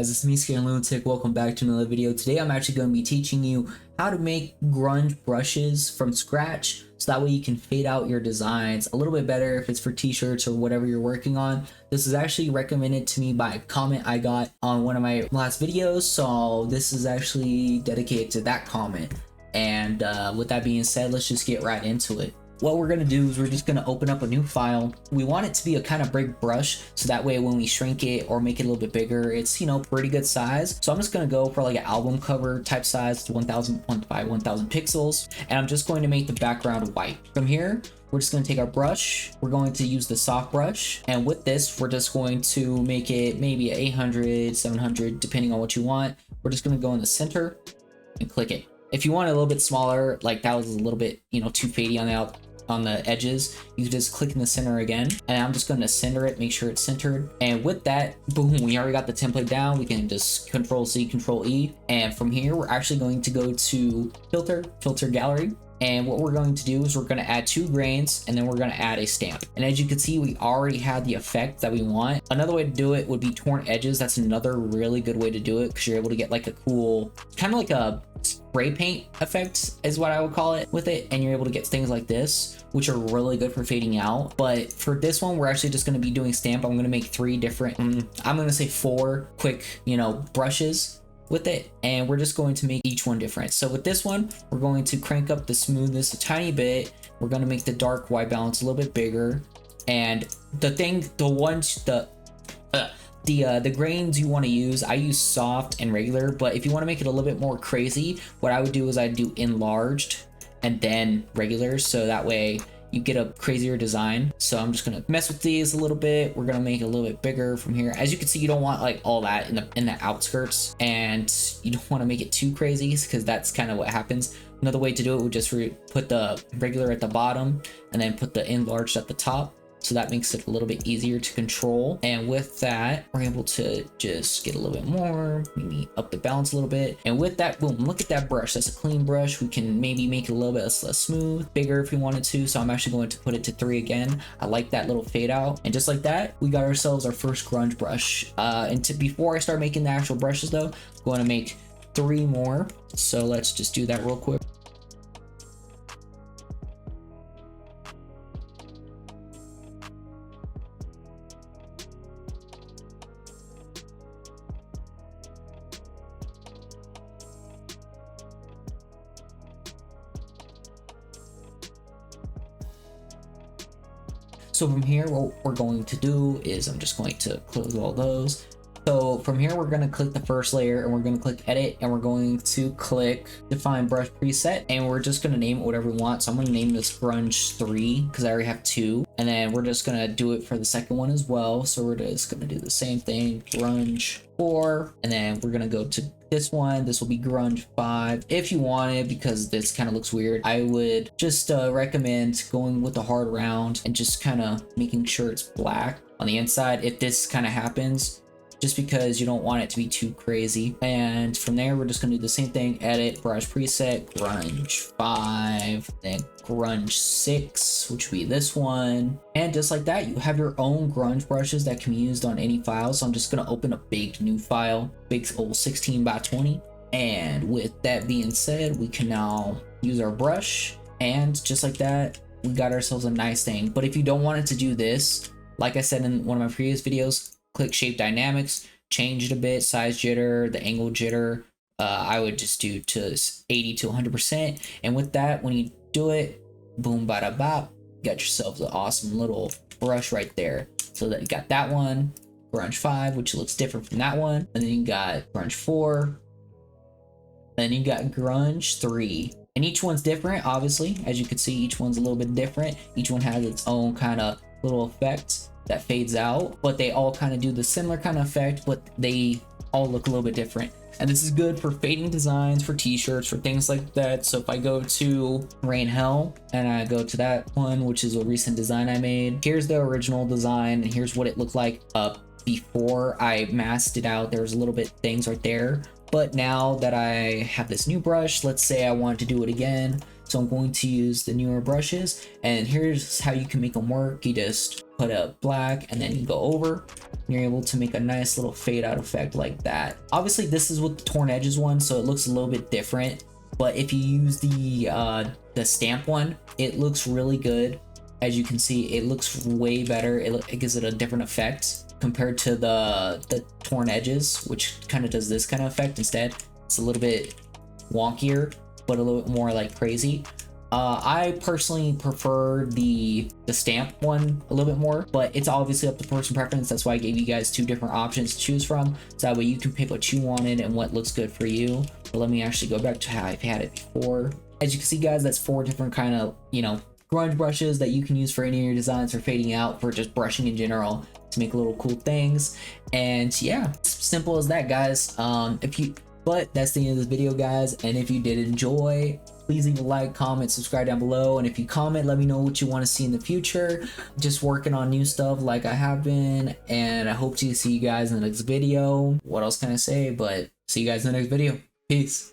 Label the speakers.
Speaker 1: guys, it's me, Skaterlunatic. Welcome back to another video. Today I'm actually going to be teaching you how to make grunge brushes from scratch, so that way you can fade out your designs a little bit better if it's for t-shirts or whatever you're working on. This is actually recommended to me by a comment I got on one of my last videos, so this is actually dedicated to that comment. And with that being said, let's just get right into it. What we're going to do is we're just going to open up a new file. We want it to be a kind of big brush, so that way when we shrink it or make it a little bit bigger, it's, you know, pretty good size. So I'm just going to go for like an album cover type size, 1000 by 1000 pixels, and I'm just going to make the background white. From here, we're just going to take our brush. We're going to use the soft brush, and with this we're just going to make it maybe 800, 700, depending on what you want. We're just going to go in the center and click it. If you want it a little bit smaller, like that was a little bit, you know, too fadey on the edges, you can just click in the center again, and I'm just going to center it, make sure it's centered. And with that, boom, we already got the template down. We can just Control C, Control E, and from here we're actually going to go to filter gallery. And what we're going to do is we're going to add 2 grains, and then we're going to add a stamp. And as you can see, we already had the effect that we want. Another way to do it would be torn edges. That's another really good way to do it, because you're able to get like a cool, kind of like a spray paint effect is what I would call it with it. And you're able to get things like this, which are really good for fading out. But for this one, we're actually just going to be doing stamp. I'm going to make 3 different, I'm going to say 4 quick, you know, brushes with it, and we're just going to make each one different. So with this one, we're going to crank up the smoothness a tiny bit. We're going to make the dark white balance a little bit bigger, and the grains you want to use, I use soft and regular, but if you want to make it a little bit more crazy, what I would do is I'd do enlarged and then regular, so that way you get a crazier design. So I'm just gonna mess with these a little bit. We're gonna make it a little bit bigger from here. As you can see, you don't want like all that in the outskirts, and you don't want to make it too crazy, because that's kind of what happens. Another way to do it would just put the regular at the bottom and then put the enlarged at the top. So that makes it a little bit easier to control. And with that, we're able to just get a little bit more, maybe up the balance a little bit. And with that, boom, look at that brush. That's a clean brush. We can maybe make it a little bit less smooth, bigger if we wanted to. So I'm actually going to put it to 3 again. I like that little fade out. And just like that, we got ourselves our first grunge brush. Before I start making the actual brushes though, I'm going to make 3 more. So let's just do that real quick. So from here, what we're going to do is I'm just going to close all those. So from here, we're going to click the first layer, and we're going to click edit, and we're going to click define brush preset, and we're just going to name it whatever we want. So I'm going to name this grunge 3 because I already have 2, and then we're just going to do it for the second one as well. So we're just going to do the same thing, grunge 4, and then we're going to go to this one. This will be grunge 5 if you want it, because this kind of looks weird. I would just recommend going with the hard round and just kind of making sure it's black on the inside if this kind of happens, just because you don't want it to be too crazy. And from there, we're just going to do the same thing, edit brush preset, grunge 5, then grunge 6, which would be this one. And just like that, you have your own grunge brushes that can be used on any file. So I'm just going to open a big new file, big old 16 by 20. And with that being said, we can now use our brush, and just like that, we got ourselves a nice thing. But if you don't want it to do this, like I said in one of my previous videos, click shape dynamics, change it a bit, size jitter, the angle jitter. I would just do to 80 to 100%. And with that, when you do it, boom, bada bop, got yourselves an awesome little brush right there. So that you got that one, grunge 5, which looks different from that one. And then you got grunge 4. Then you got grunge 3. And each one's different, obviously. As you can see, each one's a little bit different. Each one has its own kind of little effect that fades out, but they all kind of do the similar kind of effect, but they all look a little bit different. And this is good for fading designs, for t-shirts, for things like that. So if I go to Rain Hell and I go to that one, which is a recent design I made, here's the original design, and here's what it looked like before I masked it out. There's a little bit things right there, but now that I have this new brush, let's say I want to do it again. So I'm going to use the newer brushes, and here's how you can make them work. You just put a black and then you go over, and you're able to make a nice little fade out effect like that. Obviously this is with the torn edges one, so it looks a little bit different, but if you use the stamp one, it looks really good. As you can see, it looks way better. It gives it a different effect compared to the torn edges, which kind of does this kind of effect instead. It's a little bit wonkier, but a little bit more like crazy. I personally prefer the stamp one a little bit more, but it's obviously up to person preference. That's why I gave you guys two different options to choose from, so that way you can pick what you wanted and what looks good for you. But let me actually go back to how I've had it before. As you can see, guys, that's 4 different kind of, you know, grunge brushes that you can use for any of your designs, for fading out, for just brushing in general to make little cool things. And yeah, simple as that, guys. But that's the end of this video, guys, and if you did enjoy, please leave a like, comment, subscribe down below, and if you comment, let me know what you want to see in the future. Just working on new stuff like I have been, and I hope to see you guys in the next video. What else can I say? But see you guys in the next video. Peace.